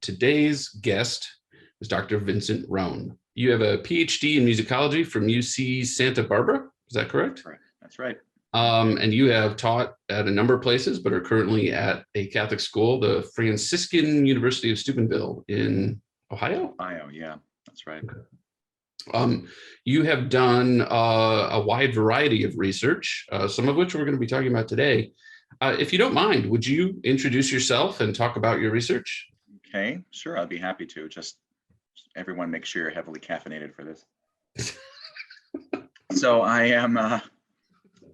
Today's guest is Dr. Vincent Rone. You have a PhD in musicology from UC Santa Barbara. Is that correct? Right. That's right. And you have taught at a number of places, but are currently at a Catholic school, the Franciscan University of Steubenville in Ohio. Ohio, yeah, that's right. Okay. You have done a wide variety of research, some of which we're going to be talking about today. If you don't mind, would you introduce yourself and talk about your research? Okay, sure, I'd be happy to. Just everyone make sure you're heavily caffeinated for this. So I am,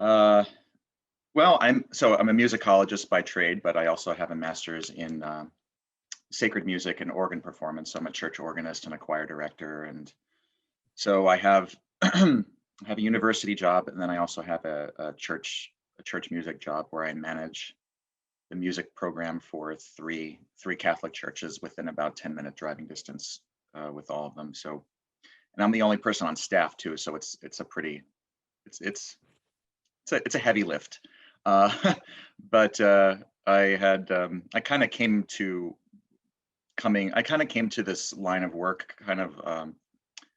well, I'm a musicologist by trade, but I also have a master's in sacred music and organ performance. So I'm a church organist and a choir director. And so I have, I have a university job, and then I also have a church music job where I manage the music program for three Catholic churches within about 10-minute driving distance with all of them. So, and I'm the only person on staff too. So it's a heavy lift. But I kind of came to this line of work kind of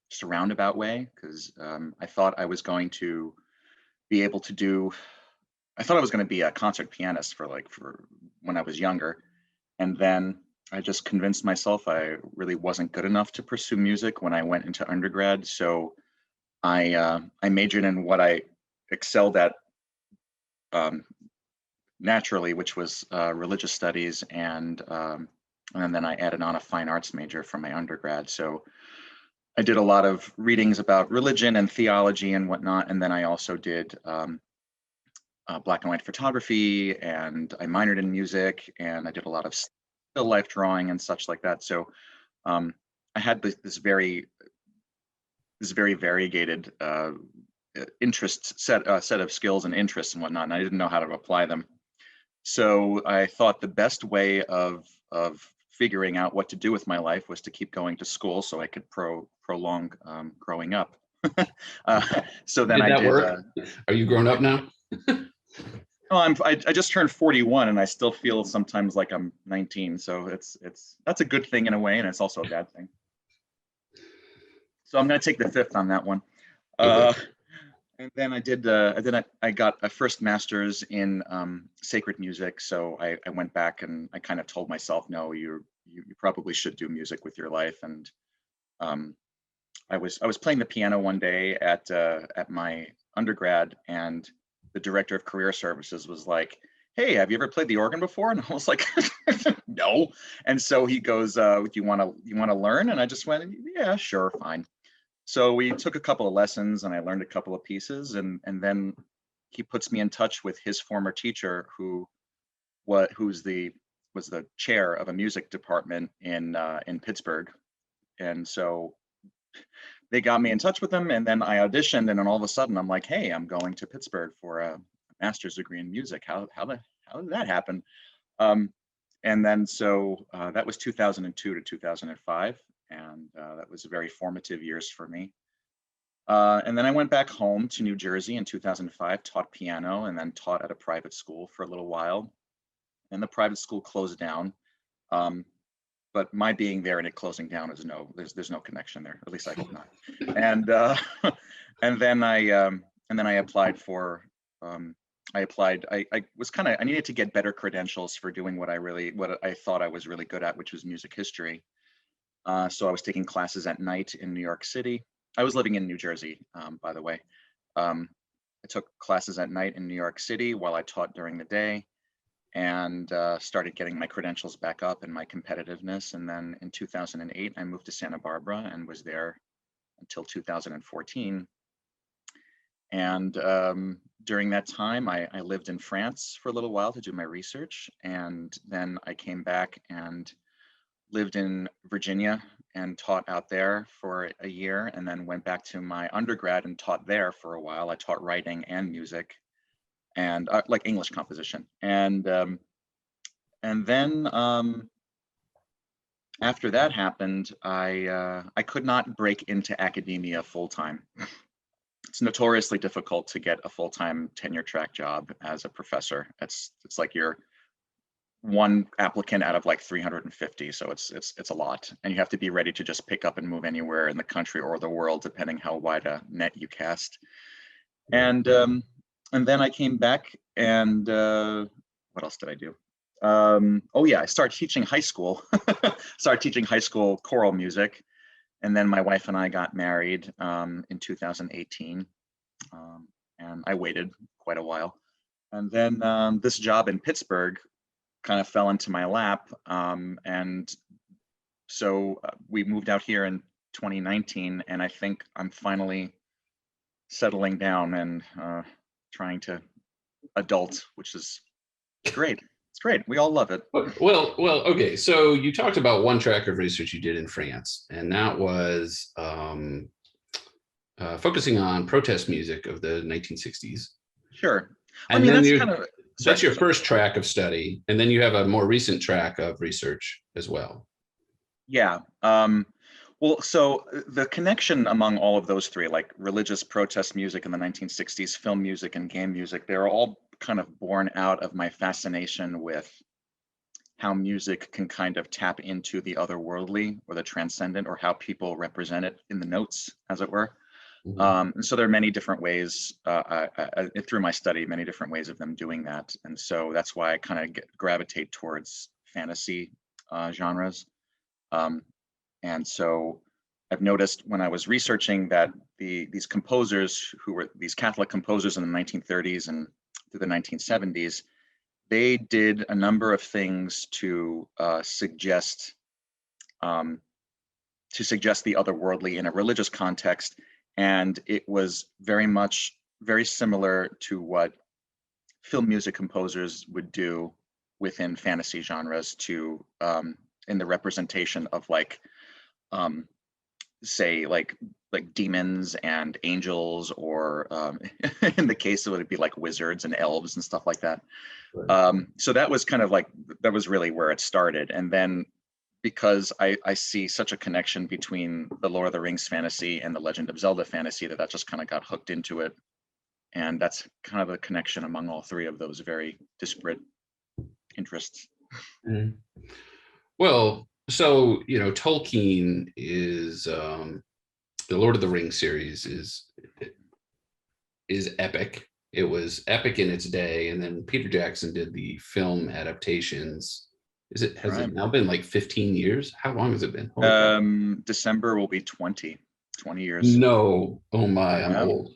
just a roundabout way, because I thought I was going to be able to do. I thought I was going to be a concert pianist for when I was younger, and then I just convinced myself I really wasn't good enough to pursue music when I went into undergrad. So I majored in what I excelled at naturally, which was religious studies, and then I added on a fine arts major for my undergrad. So I did a lot of readings about religion and theology and whatnot, and then I also did black and white photography, and I minored in music, and I did a lot of still life drawing and such like that. So I had this very variegated interest set of skills and interests and whatnot, and I didn't know how to apply them. So I thought the best way of figuring out what to do with my life was to keep going to school so I could prolong growing up. So then I did. Work? Are you grown up now? Oh, I just turned 41, and I still feel sometimes like I'm 19. So that's a good thing in a way, and it's also a bad thing. So I'm going to take the fifth on that one. Okay. And then I got a first master's in sacred music. So I went back and I kind of told myself, no, you probably should do music with your life. And I was playing the piano one day at my undergrad, and the director of career services was like, "Hey, have you ever played the organ before?" And I was like, "No." And so he goes, "You want to learn?" And I just went, "Yeah, sure, fine." So we took a couple of lessons, and I learned a couple of pieces, and then he puts me in touch with his former teacher, who was the chair of a music department in Pittsburgh. And so they got me in touch with him, and then I auditioned, and then all of a sudden I'm like, "Hey, I'm going to Pittsburgh for a master's degree in music. How did that happen?" And then so that was 2002 to 2005. And that was very formative years for me. And then I went back home to New Jersey in 2005, taught piano, and then taught at a private school for a little while. And the private school closed down. But my being there and it closing down is there's no connection there. At least I hope not. And and then I applied for. I needed to get better credentials for doing what I thought I was really good at, which was music history. So I was taking classes at night in New York City. I was living in New Jersey, by the way. I took classes at night in New York City while I taught during the day, and started getting my credentials back up and my competitiveness. And then in 2008, I moved to Santa Barbara and was there until 2014. And during that time, I lived in France for a little while to do my research. And then I came back and lived in Virginia and taught out there for a year, and then went back to my undergrad and taught there for a while. I taught writing and music, and like English composition. And then after that happened, I could not break into academia full time. It's notoriously difficult to get a full-time tenure track job as a professor. It's like one applicant out of like 350. So it's a lot. And you have to be ready to just pick up and move anywhere in the country or the world, depending how wide a net you cast. And then I came back and what else did I do? Oh yeah, I started teaching high school. Started teaching high school choral music. And then my wife and I got married in 2018. And I waited quite a while. And then this job in Pittsburgh kind of fell into my lap. And so we moved out here in 2019, and I think I'm finally settling down and trying to adult, which is great. It's great. We all love it. Well, okay. So you talked about one track of research you did in France, and that was focusing on protest music of the 1960s. Sure. And I mean, that's your first track of study, and then you have a more recent track of research as well. Yeah. Well, so the connection among all of those three, like religious protest music in the 1960s, film music, and game music, they're all kind of born out of my fascination with how music can kind of tap into the otherworldly or the transcendent, or how people represent it in the notes, as it were. Mm-hmm. And so there are many different ways through my study, many different ways of them doing that. And so that's why I kind of gravitate towards fantasy genres. And so I've noticed when I was researching that these composers who were these Catholic composers in the 1930s and through the 1970s, they did a number of things to suggest the otherworldly in a religious context. And it was very similar to what film music composers would do within fantasy genres to in the representation of like say like demons and angels, or in the case of it would be like wizards and elves and stuff like that. Right. So that was kind of like, that was really where it started. And then because I see such a connection between the Lord of the Rings fantasy and the Legend of Zelda fantasy, that just kind of got hooked into it. And that's kind of a connection among all three of those very disparate interests. Mm-hmm. Well, so, Tolkien is the Lord of the Rings series is epic. It was epic in its day, and then Peter Jackson did the film adaptations. Has it now been like 15 years? How long has it been? December will be 20 years. No, oh my, I'm old.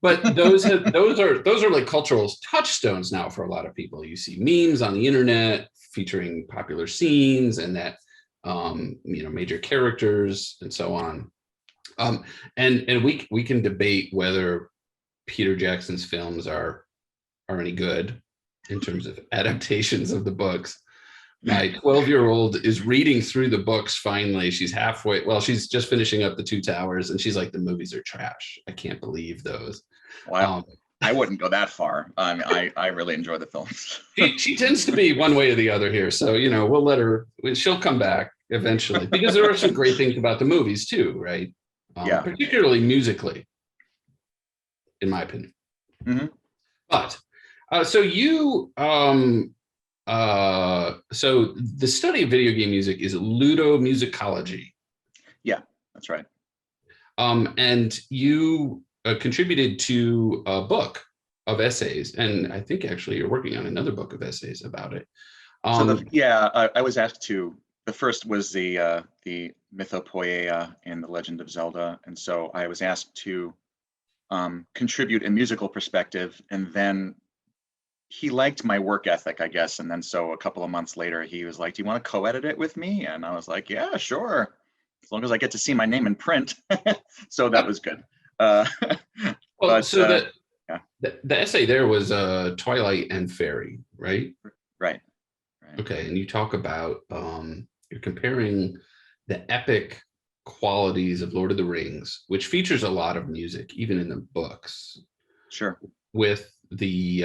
But those are like cultural touchstones now for a lot of people. You see memes on the internet featuring popular scenes and that major characters and so on. And we can debate whether Peter Jackson's films are any good in terms of adaptations of the books. My 12-year-old is reading through the books finally. She's halfway. Well, she's just finishing up the Two Towers, and she's like, the movies are trash. I can't believe those. Wow. I wouldn't go that far. I really enjoy the films. she tends to be one way or the other here. So, we'll let her, she'll come back eventually, because there are some great things about the movies too, right? Yeah. Particularly musically, in my opinion. Mm-hmm. But so you, so the study of video game music is ludomusicology. Yeah, that's right. And you contributed to a book of essays, and I think actually you're working on another book of essays about it. I was asked to. The first was the Mythopoeia in the Legend of Zelda, and so I was asked to contribute a musical perspective, and then he liked my work ethic, I guess, and then so a couple of months later he was like, "Do you want to co-edit it with me?" And I was like, "Yeah, sure, as long as I get to see my name in print." So that was good. The essay there was Twilight and Fairy, right? Right. Okay, and you talk about you're comparing the epic qualities of Lord of the Rings, which features a lot of music, even in the books. Sure. With the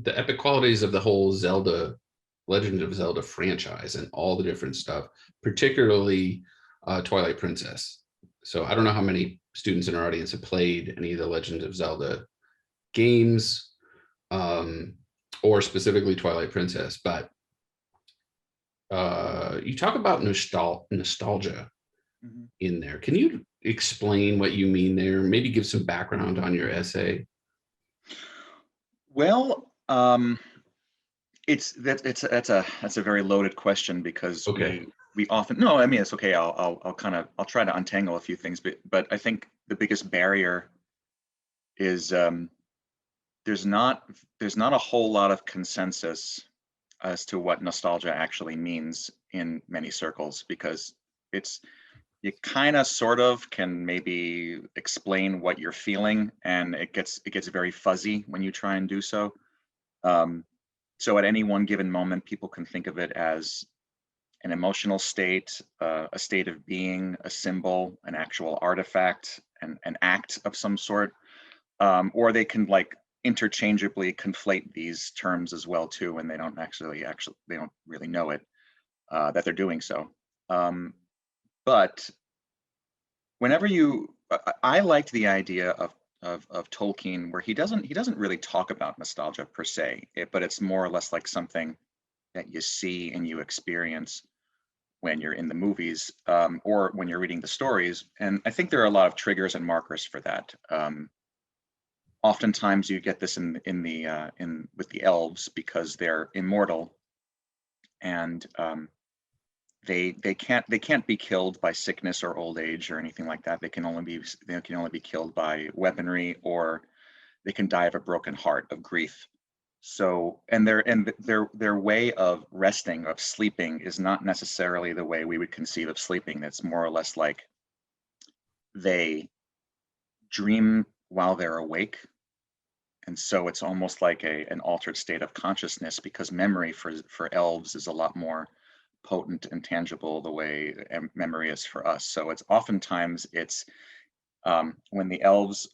epic qualities of the whole Legend of Zelda franchise and all the different stuff, particularly Twilight Princess. So I don't know how many students in our audience have played any of the Legend of Zelda games, or specifically Twilight Princess, but you talk about nostalgia Mhm. in there. Can you explain what you mean there? Maybe give some background on your essay. Well, that's a very loaded question because Okay. we often no, I mean it's okay. I'll try to untangle a few things, but I think the biggest barrier is there's not there's not a whole lot of consensus as to what nostalgia actually means in many circles because it's you kind of sort of can maybe explain what you're feeling and it gets very fuzzy when you try and do so. Um, so at any one given moment, people can think of it as an emotional state, a state of being, a symbol, an actual artifact, an act of some sort, or they can like interchangeably conflate these terms as well too, and they don't actually they don't really know it that they're doing so. Um, but whenever I liked the idea of Tolkien where he doesn't really talk about nostalgia per se, but it's more or less like something that you see and you experience when you're in the movies or when you're reading the stories. And I think there are a lot of triggers and markers for that. Oftentimes you get this in with the elves because they're immortal and they can't be killed by sickness or old age or anything like that. They can only be killed by weaponry, or they can die of a broken heart of grief. So their way of resting, of sleeping, is not necessarily the way we would conceive of sleeping. That's more or less like they dream while they're awake. And so it's almost like an altered state of consciousness because memory for elves is a lot more potent and tangible the way memory is for us. So it's oftentimes it's when the elves,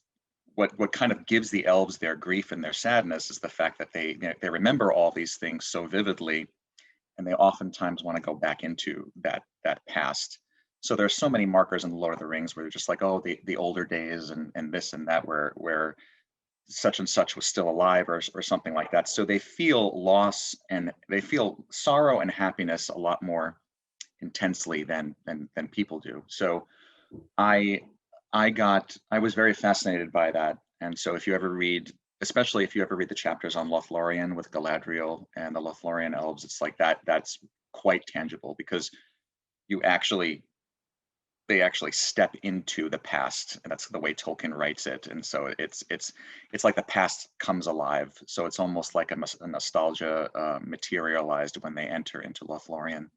what kind of gives the elves their grief and their sadness is the fact that they remember all these things so vividly, and they oftentimes want to go back into that past. So there's so many markers in the Lord of the Rings where they're just like, oh, the older days and this and that, where such and such was still alive or something like that. So they feel loss and they feel sorrow and happiness a lot more intensely than people do. So I I was very fascinated by that. And so if you ever read, especially if you ever read the chapters on Lothlorien with Galadriel and the Lothlorien elves, it's like that's quite tangible because you actually they actually step into the past, and that's the way Tolkien writes it. And so it's like the past comes alive. So it's almost like a nostalgia materialized when they enter into Lothlorien.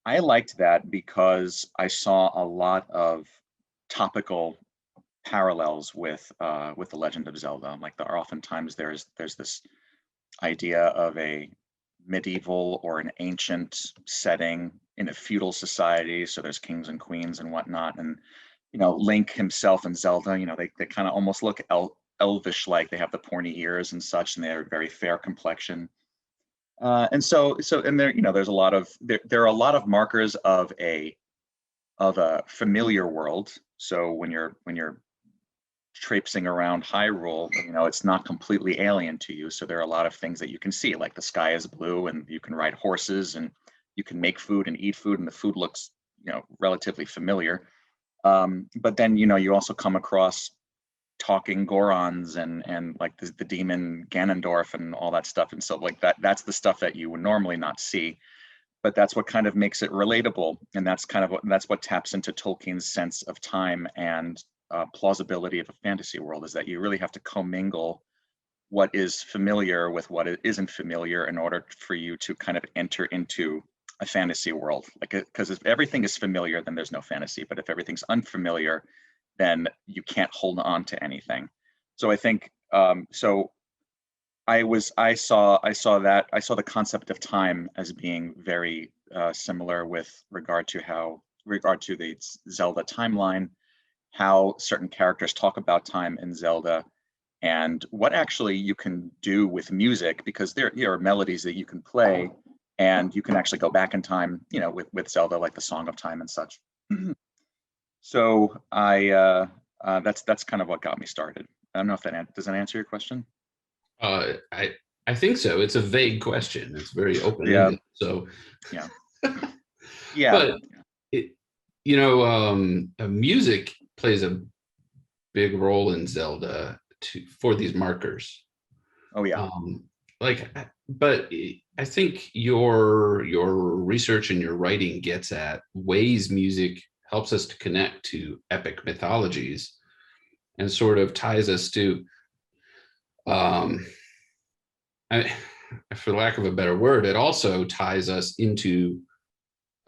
I liked that because I saw a lot of topical parallels with the Legend of Zelda. Like there are oftentimes there's this idea of a medieval or an ancient setting in a feudal society. So there's kings and queens and whatnot. And, Link himself and Zelda, they kind of almost look elvish, like they have the pointy ears and such, and they're very fair complexion. And there, there's there are a lot of markers of a familiar world. So when you're traipsing around Hyrule, it's not completely alien to you. So there are a lot of things that you can see, like the sky is blue and you can ride horses and you can make food and eat food and the food looks, relatively familiar. But then, you also come across talking Gorons and like the demon Ganondorf and all that stuff. And so like that's the stuff that you would normally not see, but that's what kind of makes it relatable. And that's what taps into Tolkien's sense of time and plausibility of a fantasy world, is that you really have to commingle what is familiar with what isn't familiar in order for you to kind of enter into a fantasy world. Like, because if everything is familiar, then there's no fantasy. But if everything's unfamiliar, then you can't hold on to anything. So I think so. I saw the concept of time as being very similar with regard to the Zelda timeline, how certain characters talk about time in Zelda, and what actually you can do with music, because there are melodies that you can play and you can actually go back in time, with Zelda, like the Song of Time and such. So that's kind of what got me started. I don't know if does that answer your question? I I think so. It's a vague question. It's very Yeah, open-ended. So, yeah, yeah, but it, music plays a big role in Zelda for these markers. oh yeah. Um, but I think your research and your writing gets at ways music helps us to connect to epic mythologies and sort of ties us to, um, I, for lack of a better word, it also ties us into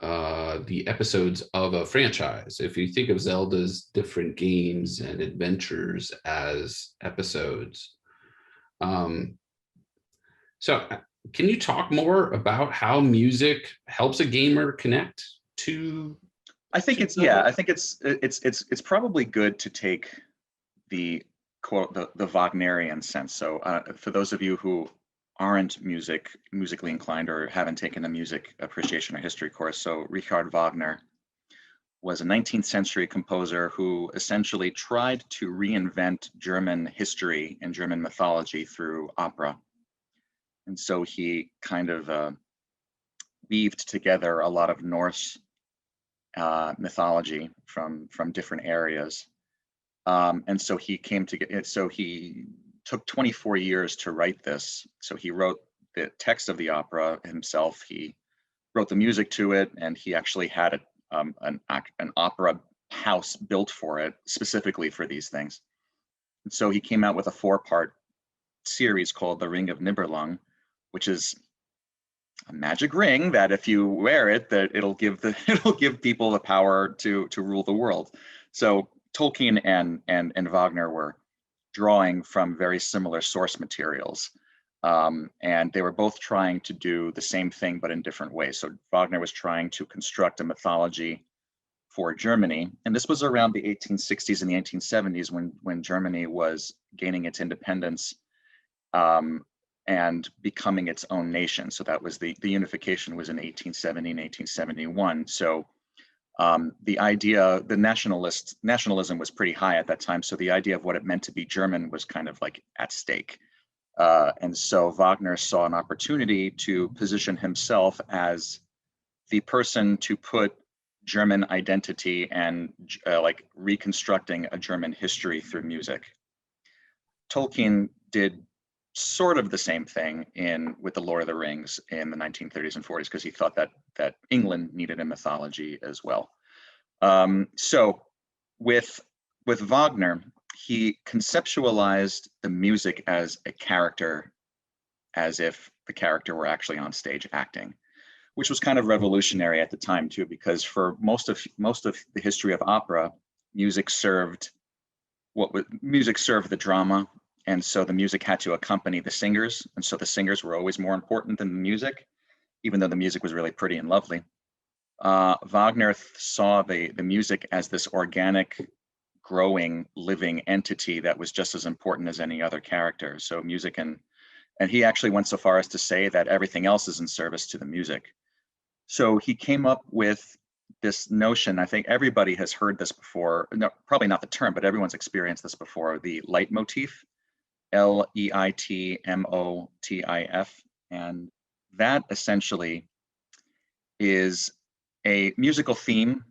the episodes of a franchise. If you think of Zelda's different games and adventures as episodes, um, so can you talk more about how music helps a gamer connect to? I think it's Zelda? yeah. I think it's probably good to take the quote the Wagnerian sense. So for those of you who aren't musically inclined or haven't taken a music appreciation or history course, so Richard Wagner was a 19th century composer who essentially tried to reinvent German history and German mythology through opera. And so he kind of weaved together a lot of Norse mythology from different areas. And so he came to so he took 24 years to write this. So he wrote the text of the opera himself. He wrote the music to it, and he actually had an opera house built for it specifically for these things. And so he came out with a 4-part series called The Ring of Nibelung, which is a magic ring that if you wear it, that it'll give people the power to rule the world. So Tolkien and Wagner were drawing from very similar source materials. And they were both trying to do the same thing, but in different ways. So Wagner was trying to construct a mythology for Germany. And this was around the 1860s and the 1870s when Germany was gaining its independence and becoming its own nation. So that was the unification was in 1870 and 1871. So the idea, the nationalism was pretty high at that time. So the idea of what it meant to be German was kind of like at stake. And so Wagner saw an opportunity to position himself as the person to put German identity and like reconstructing a German history through music. Tolkien did sort of the same thing with the Lord of the Rings in the 1930s and 40s because he thought that England needed a mythology as well. So with Wagner, he conceptualized the music as a character, as if the character were actually on stage acting, which was kind of revolutionary at the time too, because for most of the history of opera, music served the drama, and so the music had to accompany the singers, and so the singers were always more important than the music, even though the music was really pretty and lovely. Wagner saw the music as this organic, growing, living entity that was just as important as any other character. So music and he actually went so far as to say that everything else is in service to the music. So he came up with this notion. I think everybody has heard this before. No, probably not the term, but everyone's experienced this before. The leitmotif, Leitmotif, and that essentially is a musical theme.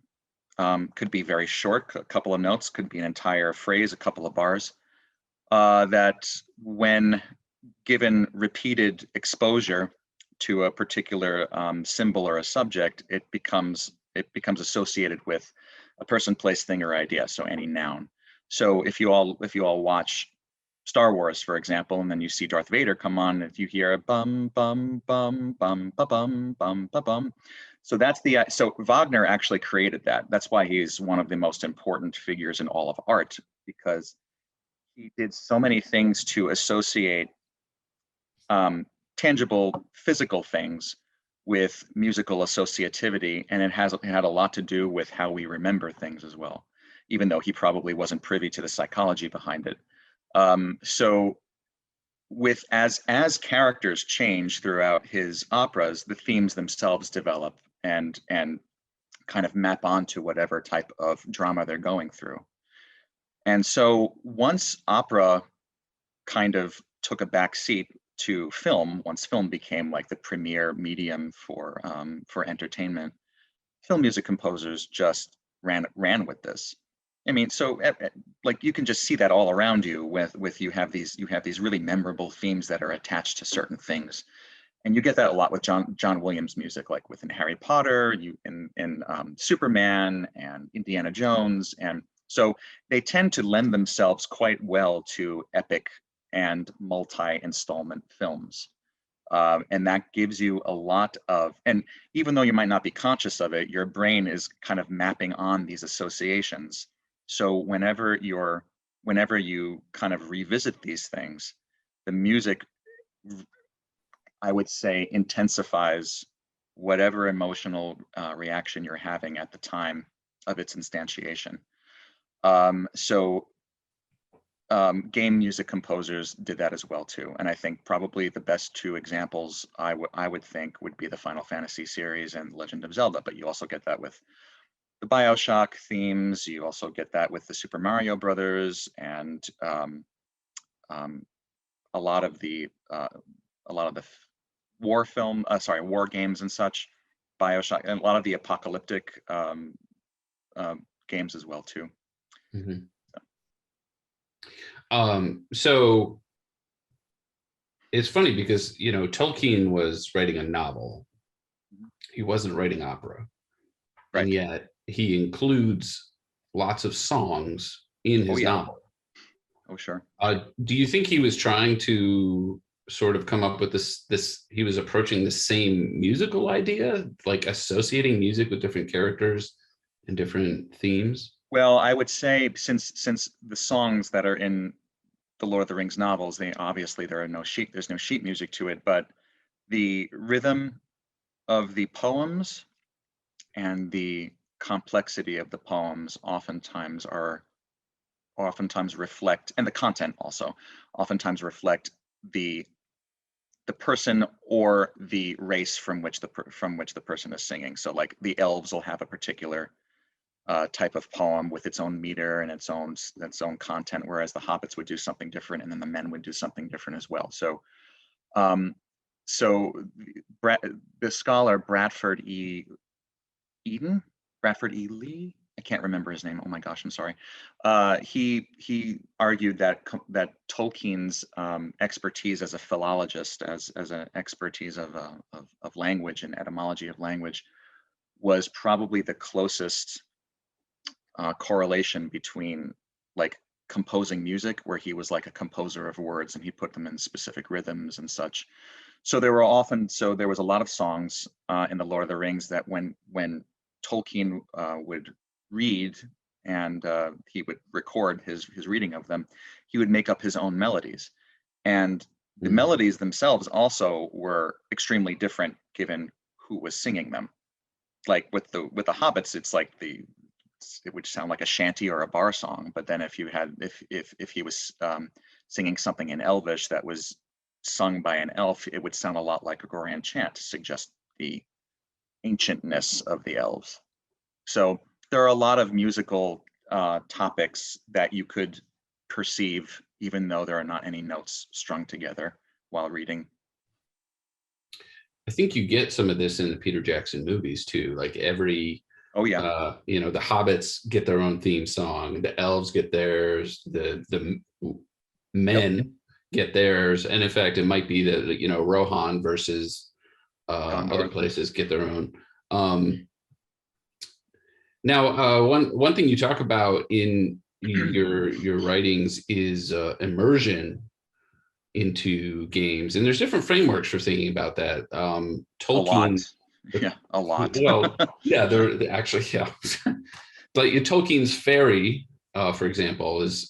Could be very short, a couple of notes, could be an entire phrase, a couple of bars, that when given repeated exposure to a particular symbol or a subject, it becomes associated with a person, place, thing, or idea. So any noun. So if you all watch Star Wars, for example, and then you see Darth Vader come on, if you hear a bum bum bum bum ba bum bum ba bum. So so Wagner actually created that. That's why he's one of the most important figures in all of art, because he did so many things to associate tangible physical things with musical associativity, and it had a lot to do with how we remember things as well, even though he probably wasn't privy to the psychology behind it. So as characters change throughout his operas, the themes themselves develop and kind of map onto whatever type of drama they're going through. And so once opera kind of took a back seat to film, once film became like the premier medium for entertainment, film music composers just ran with this. I mean, so like you can just see that all around you with you have these really memorable themes that are attached to certain things. And you get that a lot with John Williams music, like within Harry Potter, in Superman and Indiana Jones. And so they tend to lend themselves quite well to epic and multi-installment films. And that gives you a lot of, and even though you might not be conscious of it, your brain is kind of mapping on these associations. So whenever you kind of revisit these things, the music, I would say, intensifies whatever emotional reaction you're having at the time of its instantiation. Game music composers did that as well too, and I think probably the best two examples I would think would be the Final Fantasy series and Legend of Zelda. But you also get that with the BioShock themes. You also get that with the Super Mario Brothers, and a lot of the war games and such. BioShock, and a lot of the apocalyptic games as well too. Mm-hmm. So it's funny because, you know, Tolkien was writing a novel. He wasn't writing opera. Right. And yet he includes lots of songs in his novel. Oh, sure. Do you think he was trying to sort of come up with this, he was approaching the same musical idea, like associating music with different characters and different themes? Well, I would say since the songs that are in the Lord of the Rings novels, there's no sheet music to it, but the rhythm of the poems and the complexity of the poems oftentimes reflect, and the content also oftentimes reflect the person or the race from which the person is singing. So like the elves will have a particular type of poem with its own meter and its own content, whereas the hobbits would do something different, and then the men would do something different as well. So, the scholar Bradford E. Lee, I can't remember his name. Oh my gosh, I'm sorry. He argued that Tolkien's expertise as a philologist, as an expertise of language and etymology of language, was probably the closest correlation between like composing music, where he was like a composer of words and he put them in specific rhythms and such. So there was a lot of songs in the Lord of the Rings that when Tolkien would read and he would record his reading of them, he would make up his own melodies, and the melodies themselves also were extremely different given who was singing them. Like with the hobbits, it's like it would sound like a shanty or a bar song, but then if he was singing something in Elvish that was sung by an elf, it would sound a lot like a Gregorian chant to suggest the ancientness of the elves. So there are a lot of musical topics that you could perceive, even though there are not any notes strung together while reading. I think you get some of this in the Peter Jackson movies too. Like every, you know, the hobbits get their own theme song, the elves get theirs, the men get theirs, and in fact, it might be that, you know, Rohan versus other places get their own. Now, one thing you talk about in your writings is immersion into games, and there's different frameworks for thinking about that. Tolkien, a lot. Well, yeah, they're actually, yeah. But Tolkien's fairy, for example, it's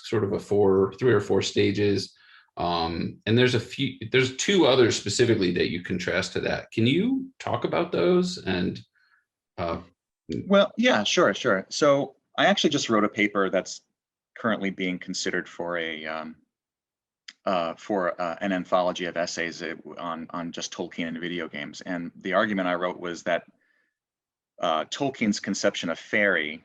sort of 3 or 4 stages, and there's 2 others specifically that you contrast to that. Can you talk about those? And well, yeah, sure. So I actually just wrote a paper that's currently being considered for an anthology of essays on just Tolkien and video games. And the argument I wrote was that Tolkien's conception of fairy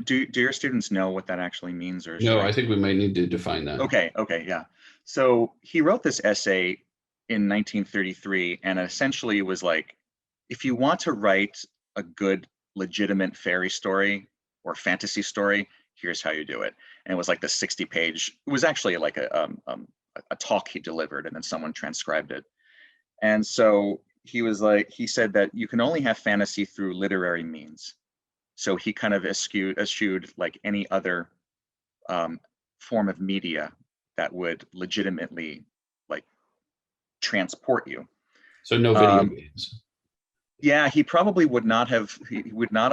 Do your students know what that actually means, or should No, I think we might need to define that. Okay, yeah. So he wrote this essay in 1933, and essentially it was like, if you want to write a good, legitimate fairy story or fantasy story, here's how you do it. And it was like the 60-page. It was actually like a talk he delivered, and then someone transcribed it. And so he said that you can only have fantasy through literary means. So he kind of eschewed like any other form of media that would legitimately like transport you. So no video games. Yeah, he probably would not have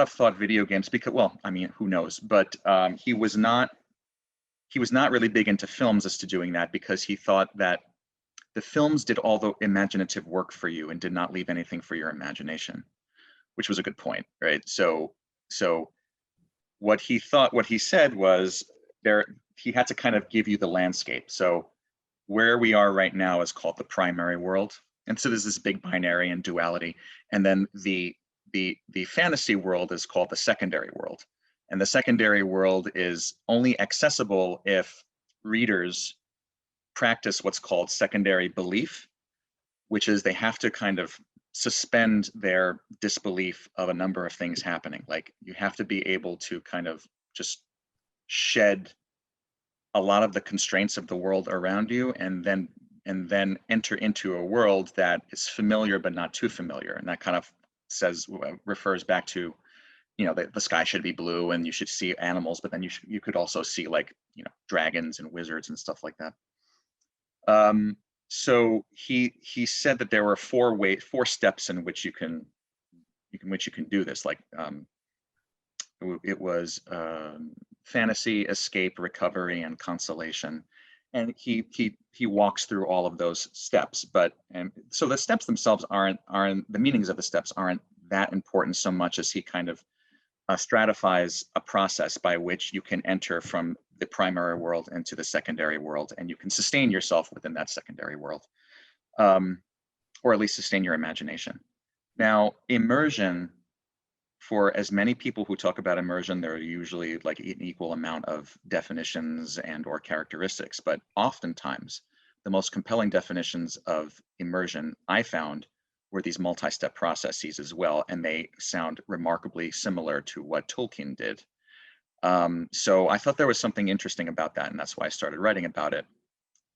thought video games, because, well, I mean, who knows, but he was not really big into films as to doing that, because he thought that the films did all the imaginative work for you and did not leave anything for your imagination, which was a good point, right? So what he said was, he had to kind of give you the landscape. So where we are right now is called the primary world. And so there's this big binary and duality. And then the fantasy world is called the secondary world. And the secondary world is only accessible if readers practice what's called secondary belief, which is they have to kind of suspend their disbelief of a number of things happening. Like, you have to be able to kind of just shed a lot of the constraints of the world around you, and then enter into a world that is familiar but not too familiar. And that kind of refers back to, the sky should be blue and you should see animals, but then you could also see, like, dragons and wizards and stuff like that. So he said that there were four steps in which you can do this. Like, it was fantasy, escape, recovery, and consolation. And he walks through all of those steps. So the steps themselves aren't the meanings of the steps aren't that important so much as he kind of stratifies a process by which you can enter from the primary world into the secondary world, and you can sustain yourself within that secondary world, or at least sustain your imagination. Now, immersion, for as many people who talk about immersion, there are usually like an equal amount of definitions and or characteristics, but oftentimes the most compelling definitions of immersion I found were these multi-step processes as well, and they sound remarkably similar to what Tolkien did. So I thought there was something interesting about that, and that's why I started writing about it.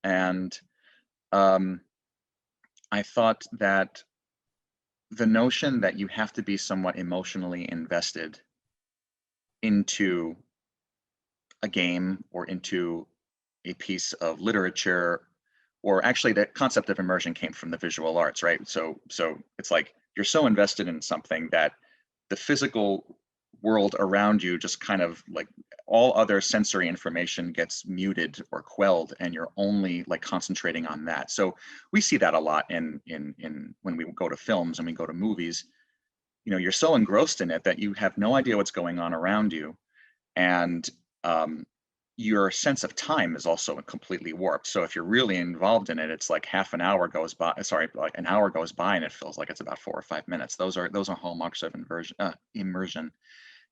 And I thought that the notion that you have to be somewhat emotionally invested into a game or into a piece of literature, or actually the concept of immersion came from the visual arts, right? So it's like you're so invested in something that the physical world around you just kind of like all other sensory information gets muted or quelled, and you're only like concentrating on that. So we see that a lot in when we go to films and we go to movies. You're so engrossed in it that you have no idea what's going on around you, and your sense of time is also completely warped. So if you're really involved in it, it's like an hour goes by and it feels like it's about 4 or 5 minutes. Those are hallmarks of immersion.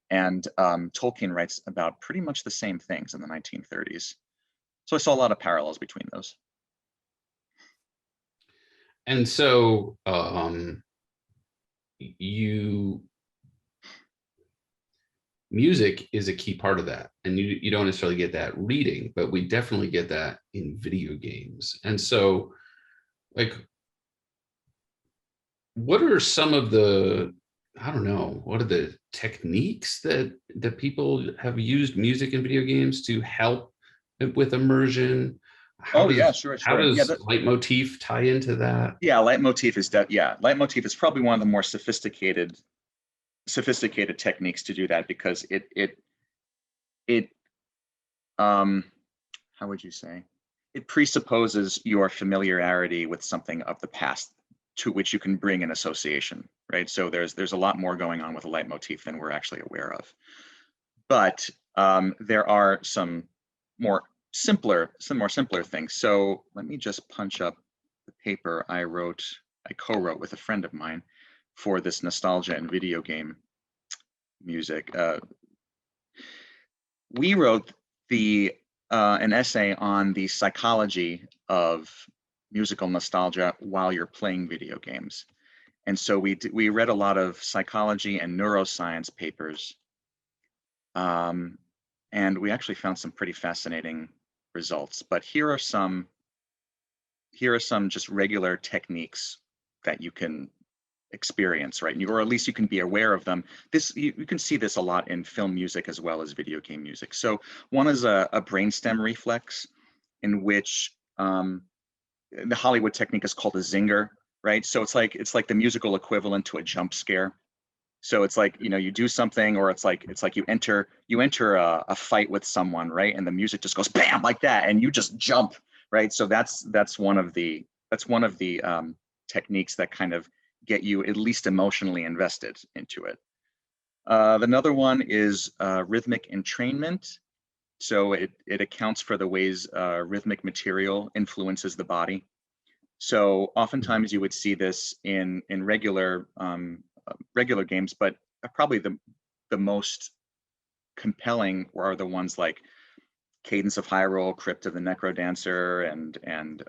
And Tolkien writes about pretty much the same things in the 1930s. So I saw a lot of parallels between those. And so music is a key part of that. And you don't necessarily get that reading, but we definitely get that in video games. And so, like, what are some of the, I don't know, what are the techniques that people have used music in video games to help with immersion? How does leitmotif tie into that? Yeah, leitmotif is probably one of the more sophisticated techniques to do that, because it how would you say, it presupposes your familiarity with something of the past to which you can bring an association, right? So there's a lot more going on with a leitmotif than we're actually aware of. But there are some more simpler things. So let me just punch up the paper I co-wrote with a friend of mine for this nostalgia and video game music. we wrote an essay on the psychology of musical nostalgia while you're playing video games. And so we read a lot of psychology and neuroscience papers. And we actually found some pretty fascinating results. But here are some just regular techniques that you can experience, right? Or at least you can be aware of them. You can see this a lot in film music as well as video game music. So one is a brainstem reflex, in which the Hollywood technique is called a zinger, right? So it's like the musical equivalent to a jump scare. So it's like, you do something, or it's like you enter a fight with someone, right? And the music just goes bam like that, and you just jump, right? So that's one of the techniques that kind of get you at least emotionally invested into it. Another one is rhythmic entrainment. So it accounts for the ways rhythmic material influences the body. So oftentimes you would see this in regular games, but probably the most compelling are the ones like Cadence of Hyrule, Crypt of the Necrodancer, and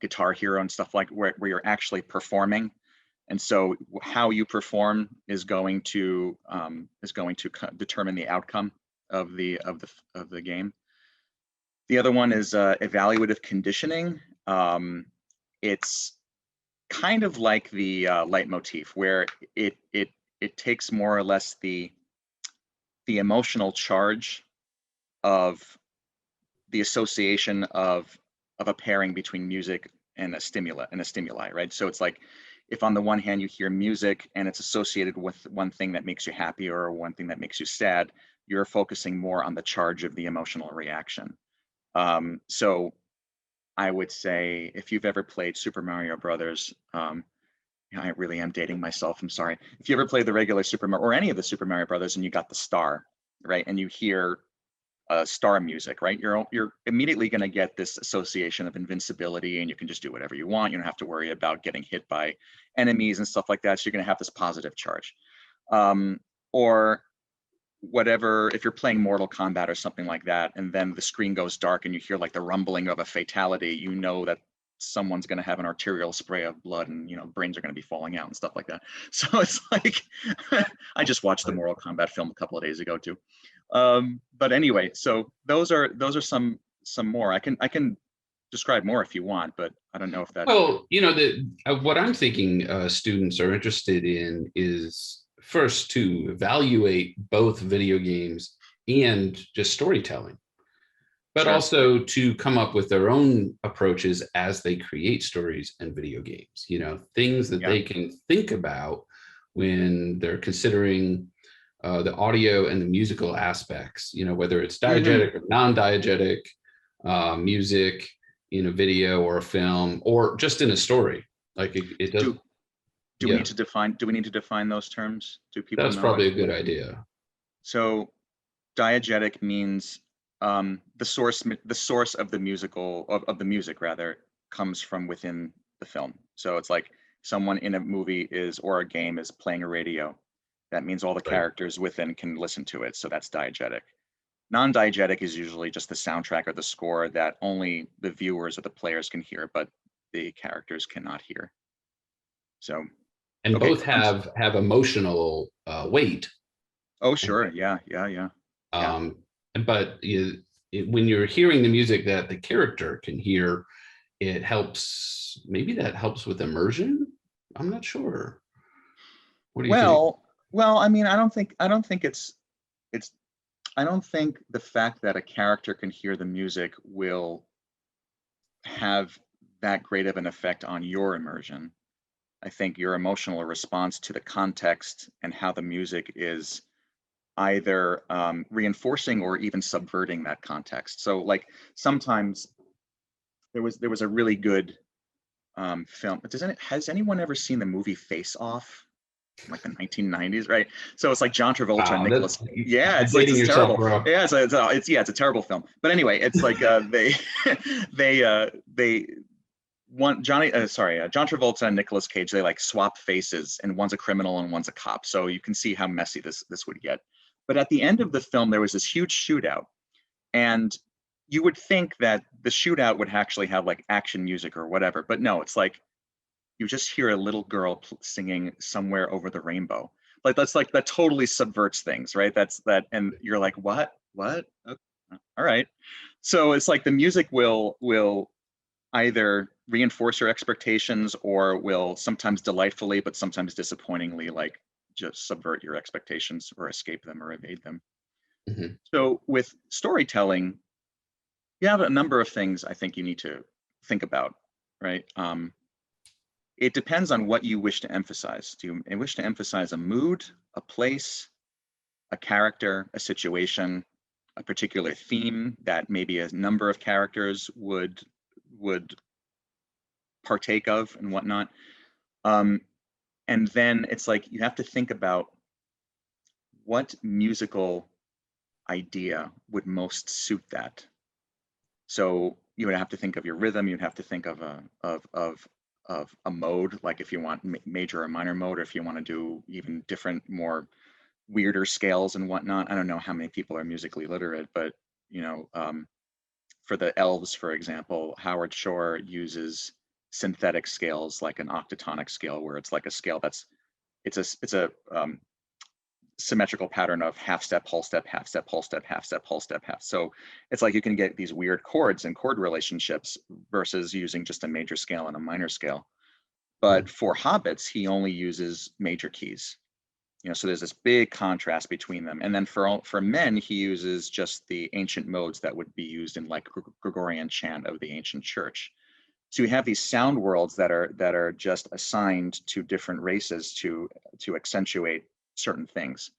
Guitar Hero and stuff like where you're actually performing. And so how you perform is going to determine the outcome of the game. The other one is evaluative conditioning. It's kind of like the leitmotif, where it takes more or less the emotional charge of the association of a pairing between music and a stimuli, right? So it's like, if on the one hand you hear music and it's associated with one thing that makes you happy or one thing that makes you sad, you're focusing more on the charge of the emotional reaction. So I would say, if you've ever played Super Mario Brothers, I really am dating myself, I'm sorry. If you ever played the regular Super Mario, or any of the Super Mario Brothers, and you got the star, right? And you hear star music, right? You're immediately going to get this association of invincibility, and you can just do whatever you want. You don't have to worry about getting hit by enemies and stuff like that. So you're going to have this positive charge. Or whatever, if you're playing Mortal Kombat or something like that, and then the screen goes dark and you hear like the rumbling of a fatality, you know that someone's going to have an arterial spray of blood, and brains are going to be falling out and stuff like that. So it's like I just watched the Mortal Kombat film a couple of days ago too. But anyway, so those are some more. I can describe more if you want, but I don't know if that. Well, what I'm thinking students are interested in is first to evaluate both video games and just storytelling, but Sure. also to come up with their own approaches as they create stories and video games, things that they can think about when they're considering the audio and the musical aspects, whether it's diegetic or non-diegetic music in a video or a film, or just in a story. Like it does. Do we need to define those terms? Do people That's know probably a good idea. So diegetic means the source of the music rather comes from within the film. So it's like someone in a movie or a game is playing a radio. That means all the characters within can listen to it. So that's diegetic. Non-diegetic is usually just the soundtrack or the score that only the viewers or the players can hear, but the characters cannot hear. So. And both have emotional weight. Oh, sure. Yeah. But when you're hearing the music that the character can hear, it helps. Maybe that helps with immersion. I'm not sure. What do you think? Well, I mean, I don't think the fact that a character can hear the music will have that great of an effect on your immersion. I think your emotional response to the context and how the music is either reinforcing or even subverting that context. So like sometimes there was a really good film, but has anyone ever seen the movie Face Off? Like the 1990s, right? So it's like John Travolta and Nicholas. Yeah, it's terrible. Bro. Yeah, it's a terrible film. But anyway, it's like John Travolta and Nicolas Cage, they like swap faces, and one's a criminal and one's a cop. So you can see how messy this would get. But at the end of the film, there was this huge shootout. And you would think that the shootout would actually have like action music or whatever. But no, it's like you just hear a little girl singing Somewhere Over the Rainbow. Like that totally subverts things, right? And you're like, what? Okay. All right. So it's like the music will either reinforce your expectations or will sometimes delightfully, but sometimes disappointingly, like just subvert your expectations or escape them or evade them. Mm-hmm. So with storytelling, you have a number of things I think you need to think about, right? It depends on what you wish to emphasize. Do you wish to emphasize a mood, a place, a character, a situation, a particular theme that maybe a number of characters would partake of and whatnot? And then it's like you have to think about what musical idea would most suit that. So you would have to think of your rhythm. You'd have to think of a mode, like if you want major or minor mode, or if you want to do even different, more weirder scales and whatnot. I don't know how many people are musically literate, but for the elves, for example, Howard Shore uses synthetic scales like an octatonic scale, where it's like a scale it's a symmetrical pattern of half step, whole step, half step, whole step, half step, whole step, half. So it's like you can get these weird chords and chord relationships versus using just a major scale and a minor scale. But for hobbits, he only uses major keys. So there's this big contrast between them. And then for men, he uses just the ancient modes that would be used in like Gregorian chant of the ancient church. So you have these sound worlds that are just assigned to different races to accentuate certain things.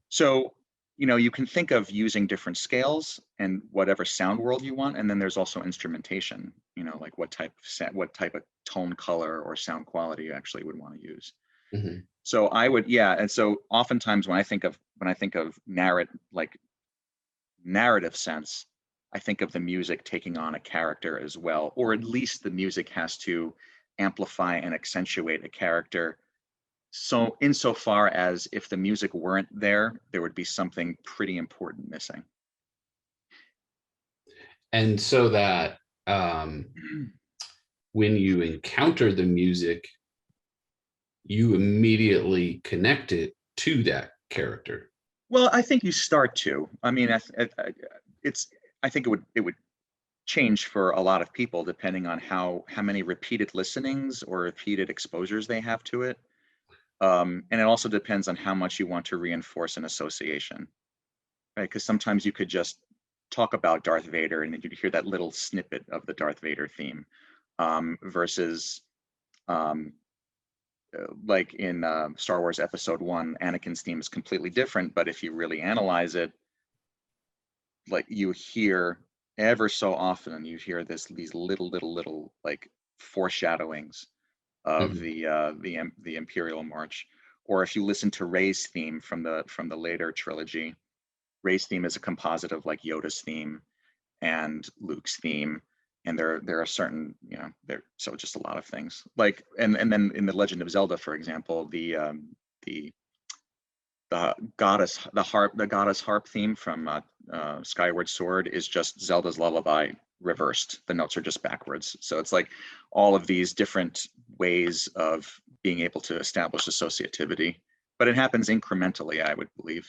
So, you can think of using different scales and whatever sound world you want. And then there's also instrumentation, like what type of tone, color, or sound quality you actually would want to use. Mm-hmm. So I would, and so oftentimes when I think of narrative sense, I think of the music taking on a character as well, or at least the music has to amplify and accentuate a character. So insofar as if the music weren't there, there would be something pretty important missing. And so that when you encounter the music, you immediately connect it to that character. Well, I think you start to. I mean, I think it would change for a lot of people depending on how many repeated listenings or repeated exposures they have to it. And it also depends on how much you want to reinforce an association, right? Because sometimes you could just talk about Darth Vader and then you'd hear that little snippet of the Darth Vader theme, versus like in Star Wars Episode 1, Anakin's theme is completely different. But if you really analyze it, like you hear ever so often, you hear these little like foreshadowings of the Imperial March. Or if you listen to Rey's theme from the later trilogy, Rey's theme is a composite of like Yoda's theme and Luke's theme, and there are certain, so just a lot of things. Like and then in the Legend of Zelda, for example, the goddess harp theme from Skyward Sword is just Zelda's lullaby reversed. The notes are just backwards. So it's like all of these different ways of being able to establish associativity, but it happens incrementally, I would believe.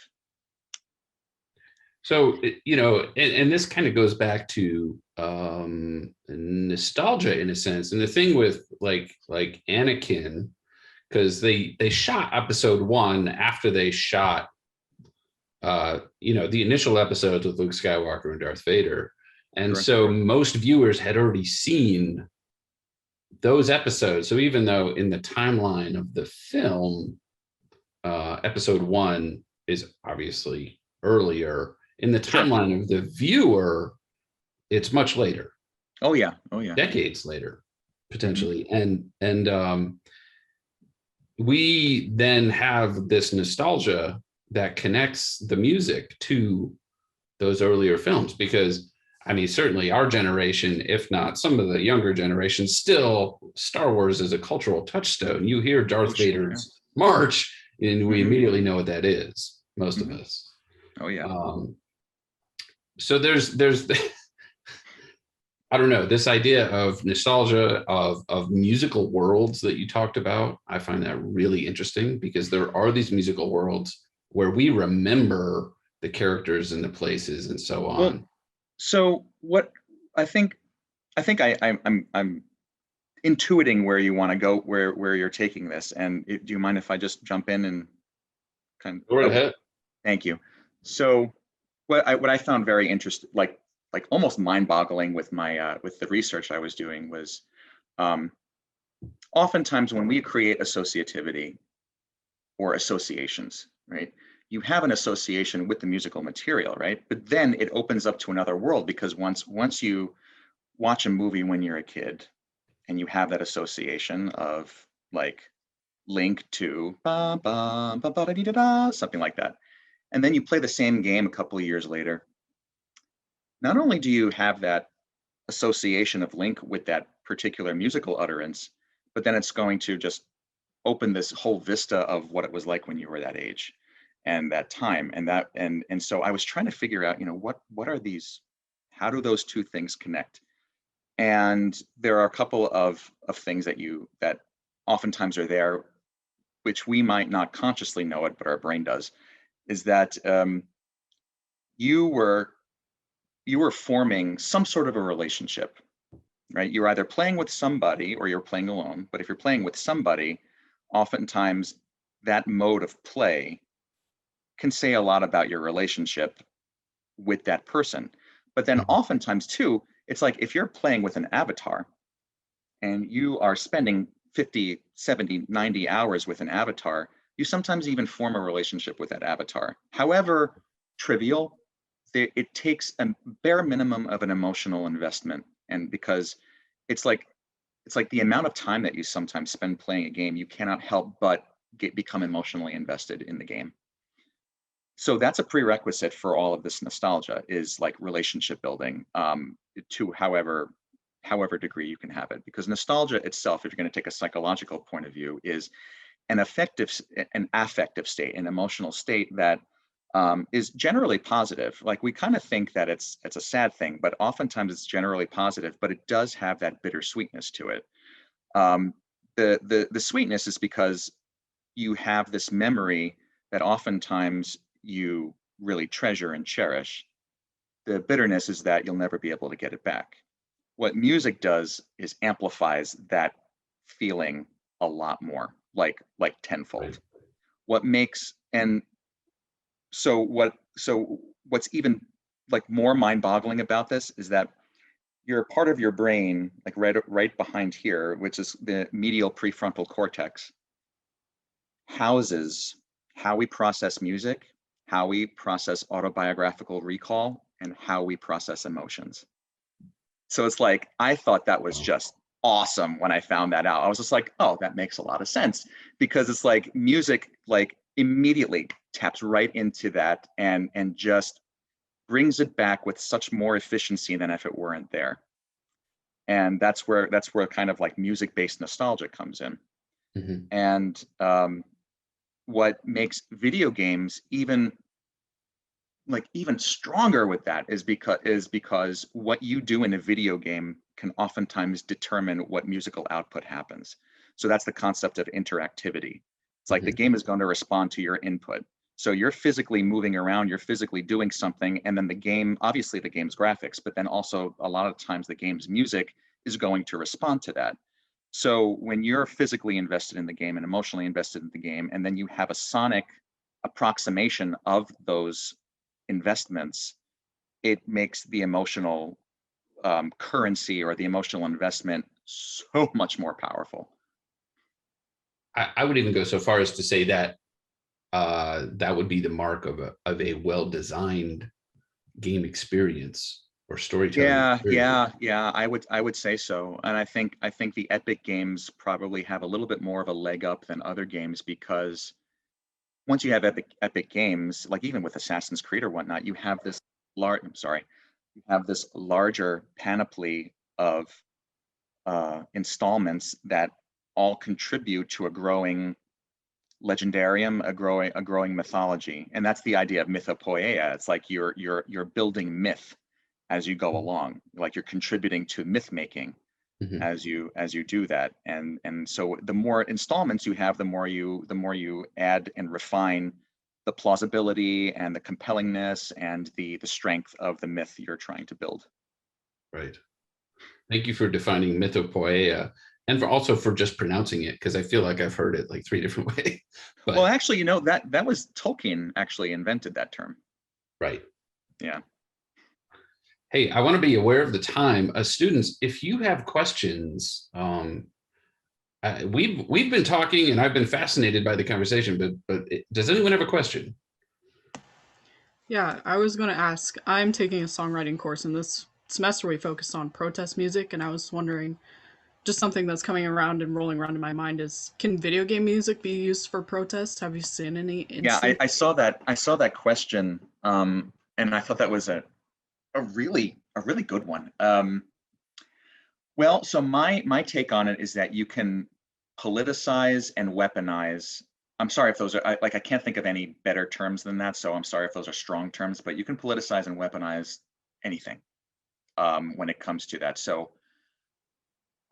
So, and this kind of goes back to nostalgia in a sense. And the thing with like Anakin, because they shot Episode 1 after they shot, the initial episodes with Luke Skywalker and Darth Vader. And Sure. So most viewers had already seen those episodes. So even though in the timeline of the film, Episode 1 is obviously earlier, in the timeline of the viewer, it's much later. Oh yeah. Decades later, potentially. And we then have this nostalgia that connects the music to those earlier films, because I mean, certainly our generation, if not some of the younger generations, still Star Wars is a cultural touchstone. You hear Darth Vader's march and we immediately know what that is. most of us. Oh yeah. So there's I don't know, this idea of nostalgia of musical worlds that you talked about. I find that really interesting because there are these musical worlds where we remember the characters and the places and so Well, on. so what I think I'm intuiting where you want to go, where you're taking this. And do you mind if I just jump in and kind of? Go right Okay, ahead. thank you. So what I found very interesting, like almost mind-boggling with my with the research I was doing was, oftentimes when we create associativity or associations, right? You have an association with the musical material, right? But then it opens up to another world, because once you watch a movie when you're a kid and you have that association of like Link to ba ba ba ba da dee da da, something like that, and then you play the same game a couple of years later, not only do you have that association of Link with that particular musical utterance, but then it's going to just open this whole vista of what it was like when you were that age and that time. And so I was trying to figure out, what are these, how do those two things connect? And there are a couple of things that oftentimes are there, which we might not consciously know it, but our brain does, is that you were forming some sort of a relationship, right? You're either playing with somebody or you're playing alone. But if you're playing with somebody, oftentimes that mode of play can say a lot about your relationship with that person. But then oftentimes too, it's like if you're playing with an avatar and you are spending 50, 70, 90 hours with an avatar, you sometimes even form a relationship with that avatar. However trivial, it takes a bare minimum of an emotional investment. And because it's like the amount of time that you sometimes spend playing a game, you cannot help but become emotionally invested in the game. So that's a prerequisite for all of this nostalgia, is like relationship building, to however degree you can have it. Because nostalgia itself, if you're going to take a psychological point of view, is an affective state, an emotional state that is generally positive. Like we kind of think that it's a sad thing, but oftentimes it's generally positive, but it does have that bittersweetness to it. The sweetness is because you have this memory that oftentimes you really treasure and cherish. The bitterness is that you'll never be able to get it back. What music does is amplifies that feeling a lot more, like tenfold. Right. What makes, and so what's even like more mind-boggling about this is that your part of your brain, like right behind here, which is the medial prefrontal cortex, houses how we process music, how we process autobiographical recall, and how we process emotions. So it's like, I thought that was just awesome when I found that out. I was just like, oh, that makes a lot of sense, because it's like music like immediately taps right into that and just brings it back with such more efficiency than if it weren't there. And that's where kind of like music-based nostalgia comes in. Mm-hmm. And what makes video games even stronger with that is because what you do in a video game can oftentimes determine what musical output happens. So that's the concept of interactivity. It's like the game is going to respond to your input. So you're physically moving around, you're physically doing something, and then the game, obviously the game's graphics, but then also a lot of times the game's music is going to respond to that. So when you're physically invested in the game and emotionally invested in the game, and then you have a sonic approximation of those investments, it makes the emotional currency or the emotional investment so much more powerful. I would even go so far as to say that that would be the mark of a well-designed game experience or storytelling experience. Yeah. I would say so. And I think the Epic games probably have a little bit more of a leg up than other games, because once you have epic games, like even with Assassin's Creed or whatnot, you have this larger panoply of installments that all contribute to a growing legendarium, a growing mythology, and that's the idea of mythopoeia. It's like you're building myth as you go along, like you're contributing to myth making as you do that. And so the more installments you have, the more you add and refine the plausibility and the compellingness and the strength of the myth you're trying to build. Right. Thank you for defining mythopoeia, and also for just pronouncing it, because I feel like I've heard it like 3 different ways. But, well, actually, that was Tolkien actually invented that term. Right. Yeah. Hey, I want to be aware of the time. Students, if you have questions, we've been talking, and I've been fascinated by the conversation. But does anyone have a question? Yeah, I was going to ask. I'm taking a songwriting course, and this semester we focused on protest music, and I was wondering, just something that's coming around and rolling around in my mind is, can video game music be used for protest? Have you seen any instances? Yeah, I saw that question, and I thought that was a really good one. Well, so my take on it is that you can politicize and weaponize. I'm sorry if those are, I can't think of any better terms than that, so I'm sorry if those are strong terms, but you can politicize and weaponize anything when it comes to that. So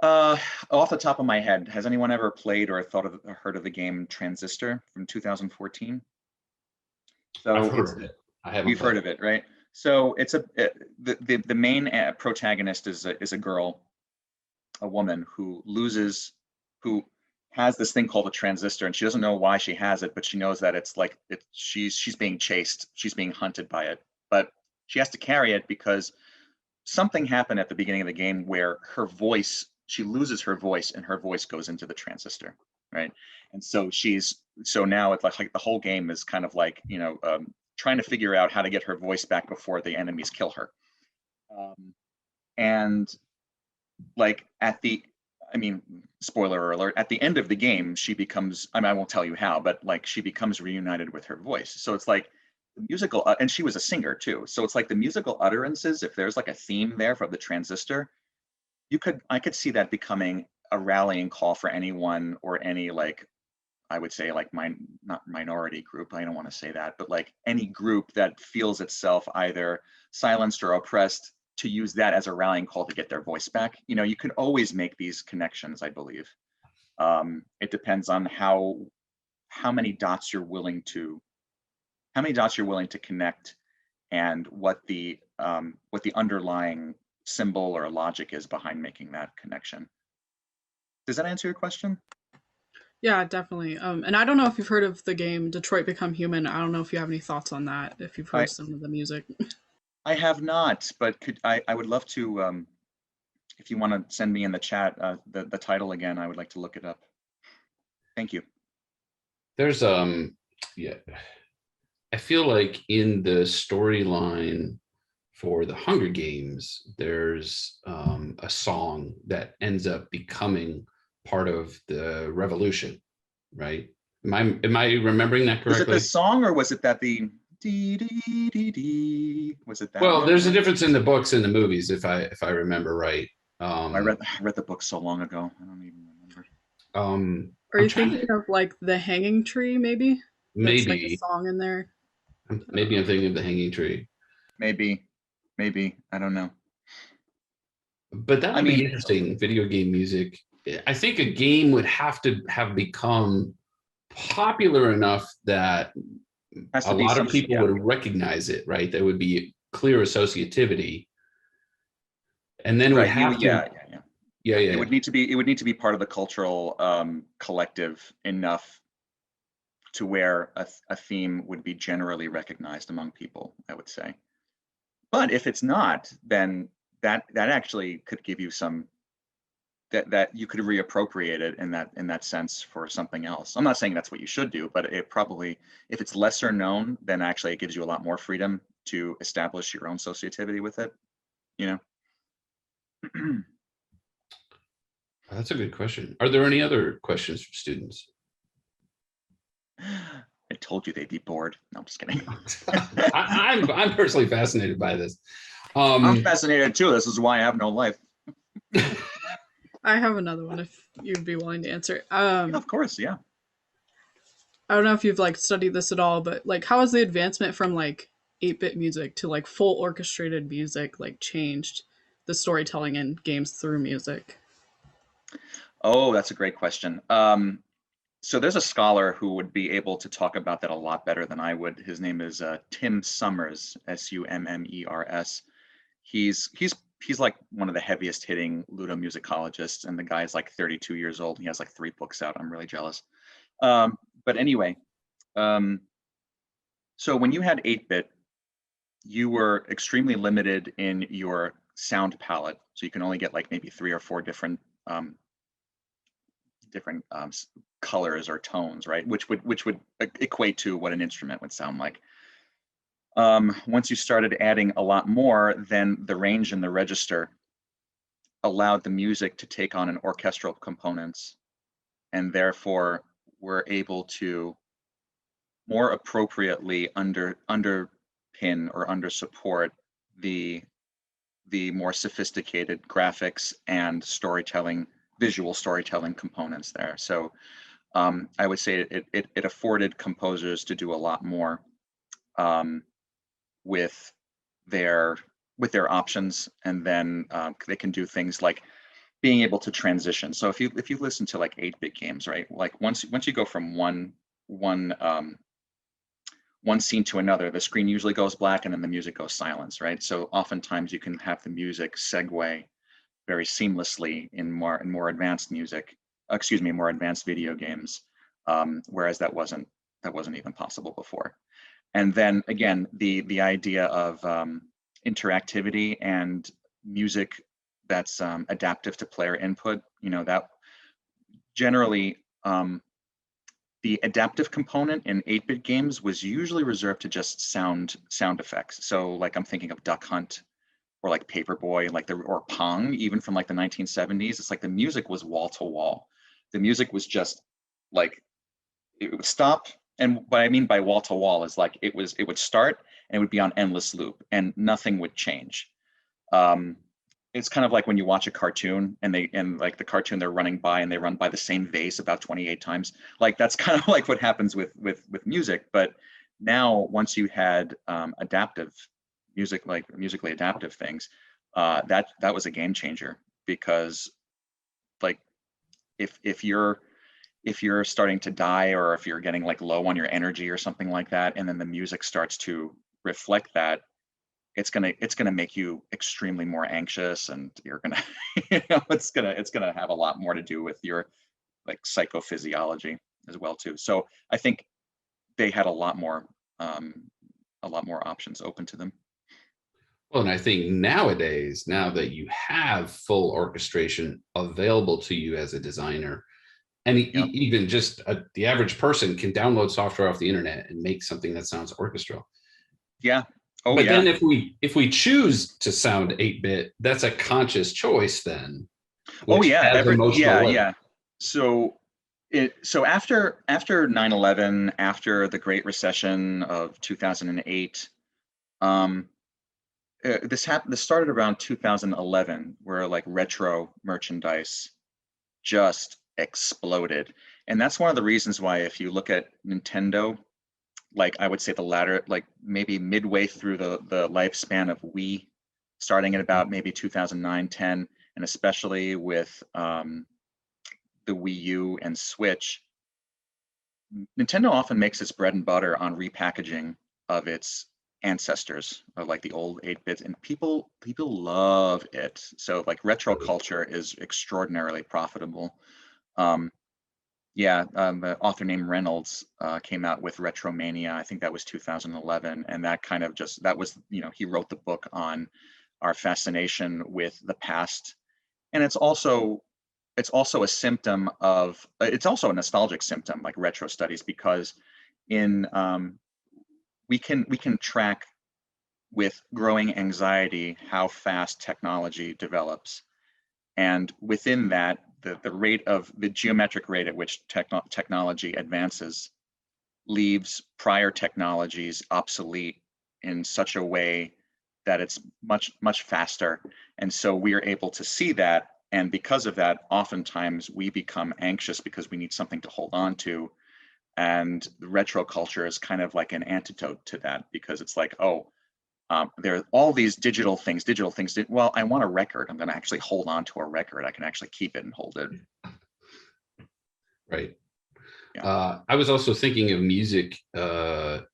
off the top of my head, has anyone ever played or heard of the game Transistor from 2014? So I've heard of it. I haven't. You've heard of it, right? So it's the main protagonist is a girl, a woman who has this thing called a transistor, and she doesn't know why she has it, but she knows that she's being chased, she's being hunted by it, but she has to carry it because something happened at the beginning of the game where she loses her voice, and her voice goes into the transistor, right? And so now it's like the whole game is kind of like, trying to figure out how to get her voice back before the enemies kill her. And like spoiler alert, at the end of the game, she becomes, I won't tell you how, but like she becomes reunited with her voice. So it's like the musical, and she was a singer too. So it's like the musical utterances, if there's like a theme there for the transistor, I could see that becoming a rallying call for anyone, or any, like, I would say, like, not minority group, I don't want to say that, but like any group that feels itself either silenced or oppressed, to use that as a rallying call to get their voice back. You can always make these connections, I believe. It depends on how many dots you're willing to connect, and what the underlying symbol or logic is behind making that connection. Does that answer your question? Yeah, definitely. And I don't know if you've heard of the game Detroit Become Human. I don't know if you have any thoughts on that, if you've heard some of the music. I have not, but I would love to, if you want to send me in the chat the title again, I would like to look it up. Thank you. There's yeah, I feel like in the storyline for the Hunger Games, there's a song that ends up becoming part of the revolution, right? Am I remembering that correctly? Was it the song, or was it that the dee dee dee dee? Was it that? Well, there's a difference in the books and the movies, if I remember right. I read the book so long ago, I don't even remember. Are you thinking of like The Hanging Tree, maybe? Maybe. That's like a song in there. Maybe I'm thinking of The Hanging Tree. Maybe, I don't know. But that would be interesting, video game music. I think a game would have to have become popular enough that a lot of people would recognize it, right? There would be clear associativity. And then it would have to, It would need to be part of the cultural collective enough to where a theme would be generally recognized among people, I would say. But if it's not, then that actually could give you some, that you could reappropriate it in that sense for something else. I'm not saying that's what you should do, but it probably, if it's lesser known, then actually it gives you a lot more freedom to establish your own associativity with it, That's a good question. Are there any other questions from students? I told you they'd be bored. No, I'm just kidding. I'm personally fascinated by this. I'm fascinated too. This is why I have no life. I have another one if you'd be willing to answer. Of course, yeah. I don't know if you've like studied this at all, but like how has the advancement from like 8-bit music to like full orchestrated music like changed the storytelling in games through music? Oh, that's a great question. So there's a scholar who would be able to talk about that a lot better than I would. His name is Tim Summers, Summers. He's like one of the heaviest hitting ludomusicologists, and the guy's like 32 years old. He has like 3 books out. I'm really jealous. But anyway, um, so when you had 8-bit, you were extremely limited in your sound palette. So you can only get like maybe 3 or 4 um, different colors or tones, right? Which would equate to what an instrument would sound like. Once you started adding a lot more, then the range and the register allowed the music to take on an orchestral components, and therefore we're able to more appropriately underpin or under support the more sophisticated graphics and storytelling, visual storytelling components there. So I would say it afforded composers to do a lot more with their options, and then they can do things like being able to transition. So if you listen to like 8-bit games, right? Like once you go from one scene to another, the screen usually goes black and then the music goes silence, right? So oftentimes you can have the music segue very seamlessly in more advanced music, more advanced video games, whereas that wasn't even possible before. And then again, the idea of interactivity and music that's adaptive to player input, that generally the adaptive component in 8-bit games was usually reserved to just sound effects. So like I'm thinking of Duck Hunt or like Paperboy, or Pong, even from like the 1970s. It's like the music was wall to wall. The music was just like, it would stop. And what I mean by wall to wall is like it would start and it would be on endless loop and nothing would change. It's kind of like when you watch a cartoon and like the cartoon they're running by and they run by the same vase about 28 times. Like that's kind of like what happens with music. But now once you had adaptive music, like musically adaptive things, that was a game changer, because like if you're starting to die, or if you're getting like low on your energy or something like that, and then the music starts to reflect that, it's gonna make you extremely more anxious, and you're gonna it's gonna have a lot more to do with your like psychophysiology as well too. So I think they had a lot more options open to them. Well, and I think nowadays, now that you have full orchestration available to you as a designer, and Yep. even just the average person can download software off the internet and make something that sounds orchestral. Yeah. Oh, But yeah. then if we choose to sound 8-bit, that's a conscious choice then, Oh, which yeah. has emotional weight. Yeah. So after 9/11, after the Great Recession of 2008, this started around 2011, where like retro merchandise just exploded. And that's one of the reasons why, if you look at Nintendo, like I would say the latter, like maybe midway through the lifespan of Wii, starting at about maybe 2009, 10, and especially with the Wii U and Switch, Nintendo often makes its bread and butter on repackaging of its ancestors, of like the old 8-bits, and people love it. So like retro culture is extraordinarily profitable. The author named Reynolds came out with Retromania. I think that was 2011, and that kind of that was, he wrote the book on our fascination with the past, and it's also a symptom of it's also a nostalgic symptom, like retro studies, because in we can track with growing anxiety how fast technology develops, and within that, the geometric rate at which technology advances leaves prior technologies obsolete in such a way that it's much faster. And so we are able to see that, and because of that, oftentimes we become anxious because we need something to hold on to, And the retro culture is kind of like an antidote to that, because it's like, oh, there are all these digital things. Well, I want a record. I'm going to actually hold on to a record. I can actually keep it and hold it. Right. Yeah. I was also thinking of music. I'm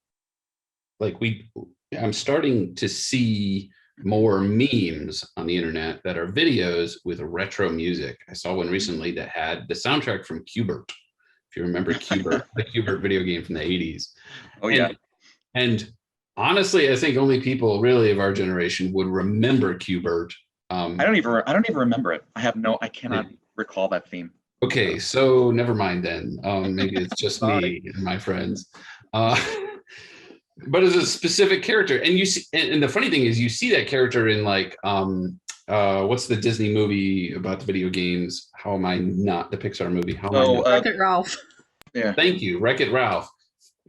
starting to see more memes on the internet that are videos with retro music. I saw one recently that had the soundtrack from Qbert. If you remember Qbert, the Qbert video game from the 80s. Oh yeah. And honestly, I think only people really of our generation would remember Qbert. I don't even remember it. I cannot recall that theme. Okay, so never mind then. Maybe it's just Sorry. me and my friends. But as a specific character, and you see, and the funny thing is, you see that character in like, what's the Disney movie about the video games? How am I not the Pixar movie? How am I not? Wreck-It Ralph. Yeah. Thank you, Wreck-It Ralph.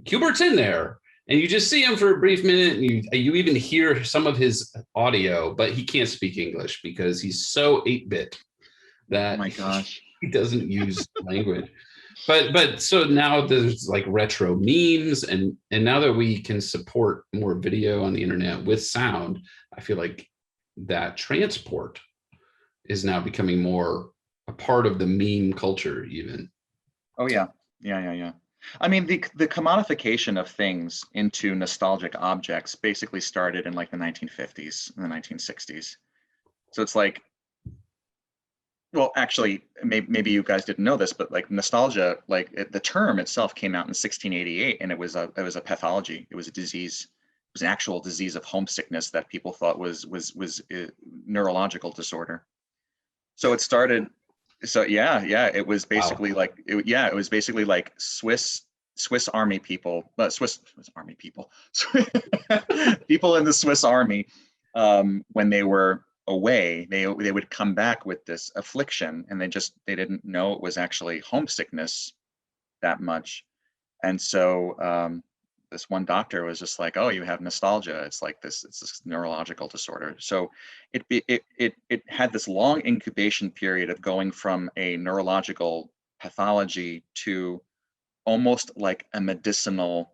Qbert's in there, and you just see him for a brief minute, and you even hear some of his audio, but he can't speak English because he's so 8-bit that Oh my gosh. he doesn't use language. But so now there's like retro memes, and now that we can support more video on the internet with sound, I feel like that transport is now becoming more a part of the meme culture even. Oh yeah. Yeah. I mean, the commodification of things into nostalgic objects basically started in like the 1950s and the 1960s. So it's like, well, actually, maybe you guys didn't know this, but like nostalgia, the term itself came out in 1688, and it was a pathology. It was a disease. It was an actual disease of homesickness that people thought was a neurological disorder. So it started. So yeah, it was basically Wow. it was basically like Swiss army people, Swiss army people, people in the Swiss army, when they were away, they would come back with this affliction, and they didn't know it was actually homesickness that much. And so this one doctor was just like, oh, you have nostalgia. It's this neurological disorder. So it had this long incubation period of going from a neurological pathology to almost like a medicinal,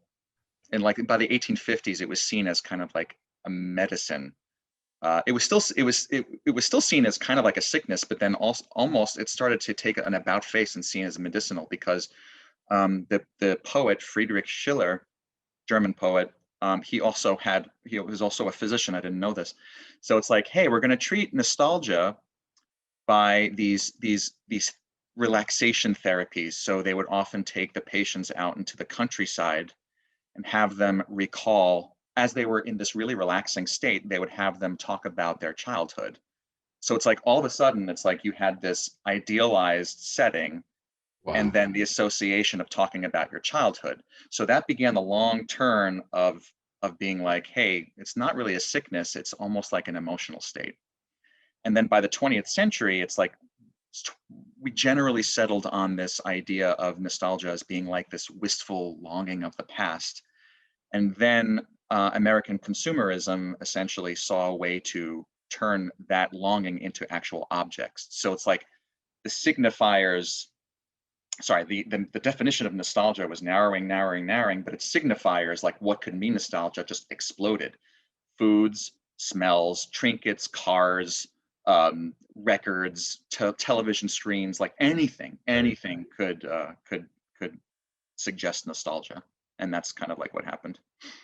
and like by the 1850s it was seen as kind of like a medicine. It was still seen as kind of like a sickness, but then also almost it started to take an about face and seen as medicinal, because the poet Friedrich Schiller, German poet, he was also a physician. I didn't know this. So it's like, hey, we're going to treat nostalgia by these relaxation therapies. So they would often take the patients out into the countryside and have them recall, as they were in this really relaxing state, they would have them talk about their childhood. So it's like all of a sudden, it's like you had this idealized setting, Wow. and then the association of talking about your childhood. So that began the long turn of being like, hey, it's not really a sickness, it's almost like an emotional state. And then by the 20th century, it's like we generally settled on this idea of nostalgia as being like this wistful longing of the past. And then American consumerism essentially saw a way to turn that longing into actual objects. So it's like the signifiers, the definition of nostalgia was narrowing, but its signifiers, like what could mean nostalgia, just exploded. Foods, smells, trinkets, cars, records, television screens, like anything could suggest nostalgia. And that's kind of like what happened.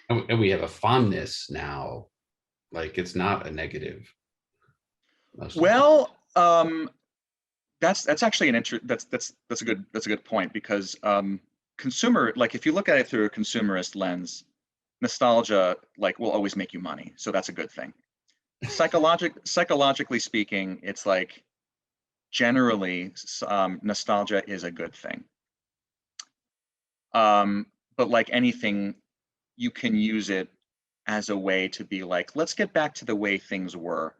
And we have a fondness now, like it's not a negative. Well, that's actually that's a good point, because like if you look at it through a consumerist lens, nostalgia like will always make you money, so that's a good thing. Psychologically speaking, it's like generally nostalgia is a good thing. But like anything, you can use it as a way to be like, let's get back to the way things were.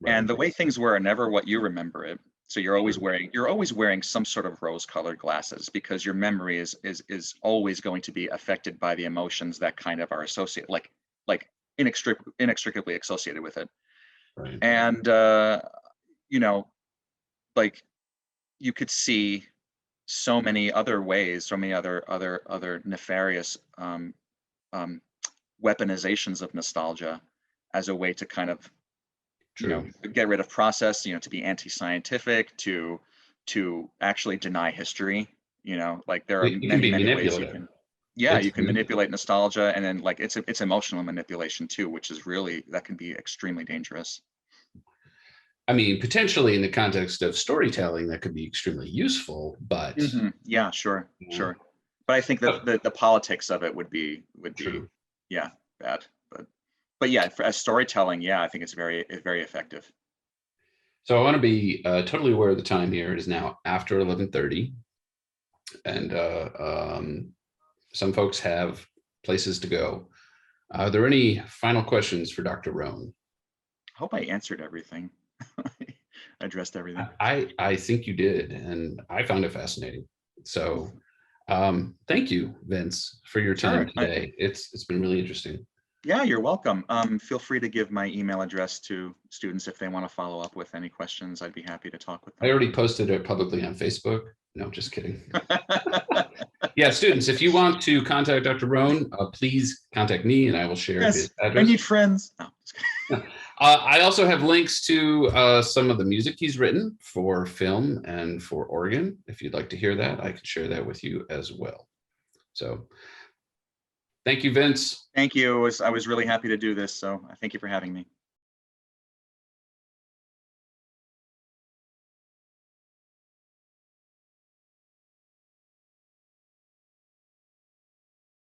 Right. And the way things were are never what you remember it. So you're always wearing some sort of rose-colored glasses, because your memory is always going to be affected by the emotions that kind of are associated, like inextricably associated with it. Right. And like you could see so many other ways, so many other nefarious weaponizations of nostalgia as a way to kind of, you know, get rid of process, you know, to be anti-scientific, to actually deny history. You know, like there are many ways you can. Yeah, you can manipulate nostalgia, and then like it's emotional manipulation too, which is really, that can be extremely dangerous. I mean, potentially in the context of storytelling, that could be extremely useful, but yeah, sure. But I think that the politics of it would be yeah, bad. But yeah, as storytelling, yeah, I think it's very effective. So I want to be totally aware of the time here. It is now after 11:30, and some folks have places to go. Are there any final questions for Dr. Rone? I hope I answered everything. I addressed everything. I think you did, and I found it fascinating. So thank you, Vince, for your time today. It's been really interesting. Yeah, you're welcome. Feel free to give my email address to students if they want to follow up with any questions. I'd be happy to talk with them. I already posted it publicly on Facebook. No, just kidding. Yeah, students, if you want to contact Dr. Rone, please contact me and I will share his address. I need friends. No, just kidding. I also have links to some of the music he's written for film and for organ. If you'd like to hear that, I can share that with you as well. So thank you, Vince. Thank you. I was really happy to do this. So thank you for having me.